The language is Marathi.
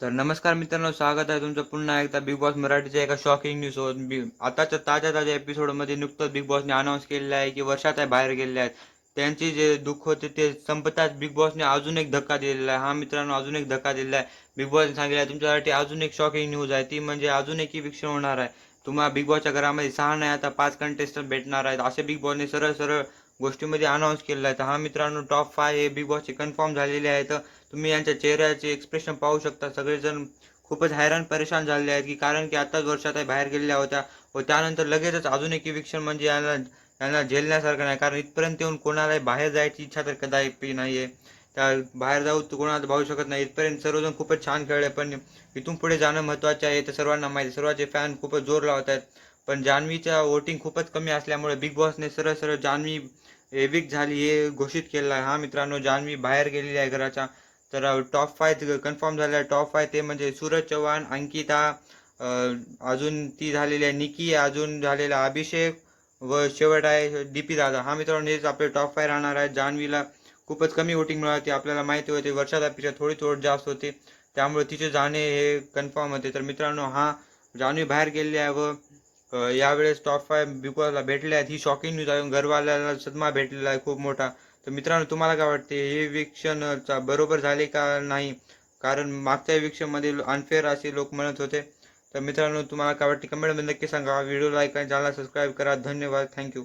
तर नमस्कार मित्रांनो, स्वागत आहे तुमचं पुन्हा एकदा बिग बॉस मराठीच्या एका शॉकिंग न्यूज सोबत. आताच्या ताज्या एपिसोडमध्ये नुकतंच बिग बॉसने अनाऊन्स केलेलं आहे की वर्षात आहे बाहेर गेलेले आहेत. त्यांचे जे दुःख होते ते संपताच बिग बॉसने अजून एक धक्का दिलेला आहे. हा मित्रांनो, अजून एक धक्का दिलेला आहे. बिग बॉसने सांगितलं आहे तुमच्यासाठी अजून एक शॉकिंग न्यूज आहे, ती म्हणजे अजून एक इविक्शन होणार आहे. तुम्हाला बिग बॉसच्या घरामध्ये 6 नाही आता 5 कंटेस्टंट भेटणार आहेत, असे बिग बॉसने सरळ सरळ गोष्टीमध्ये अनाऊन्स केलेलं आहे. तर हा मित्रांनो, टॉप 5 हे बिग बॉसचे कन्फर्म झालेले आहेत. तुम्ही यांच्या चेहऱ्याचे एक्सप्रेशन पाहू शकता. सगळेजण खूपच हैराण परेशान झालेले आहेत, की कारण की आताच वर्षात बाहेर गेलेल्या होत्या व त्यानंतर लगेचच अजून एक इविक्शन म्हणजे यांना यांना झेलण्यासारखं नाही. कारण इथपर्यंत येऊन कोणालाही बाहेर जायची इच्छा तर कदापि नाही आहे. त्या बाहेर जाऊ तर कोणाला भाऊ शकत नाही. इथपर्यंत सर्वजण खूपच छान खेळले, पण इथून पुढे जाणं महत्त्वाचे आहे. तर सर्वांना माहिती, सर्वांचे फॅन खूपच जोर लावत आहेत. पण जान्हवीच्या वोटिंग खूपच कमी असल्यामुळे बिग बॉसने सरळ सरळ जान्हवी एविक झाली हे घोषित केलेलं आहे. हा मित्रांनो, जान्हवी बाहेर गेलेली आहे घराच्या. तर टॉप 5 कन्फर्म झालं आहे. टॉप 5 ते म्हणजे सूरज चव्हाण, अंकिता, अजून ती झालेली आहे निकी, अजून झालेला अभिषेक व शेवट आहे डीपी दादा. हा मित्रांनो, हेच आपले टॉप 5 राहणार आहे. जान्हवीला खूपच कमी वोटिंग मिळाली, आपल्याला माहिती होते. वर्षापेक्षा थोडी थोडी जास्त होते, त्यामुळे तिचे जाणे हे कन्फर्म होते. तर मित्रांनो, हा जान्हवी बाहेर गेलेली आहे व यावेळेस टॉप 5 बिग बॉसला भेटले आहेत. ही शॉकिंग न्यूज आहे. घरवाल्याला सदमा भेटलेला आहे खूप मोठा. तर मित्रांनो, तुम्हाला काय वाटते, हे इविक्शन बरोबर झाले का नाही? कारण मागच्या इविक्शनमध्ये अनफेअर असे लोक म्हणत होते. तर मित्रांनो, तुम्हाला काय वाटते कमेंटमध्ये नक्की सांगा. व्हिडिओ लाईक आणि चॅनल सबस्क्राईब करा. धन्यवाद. थँक्यू.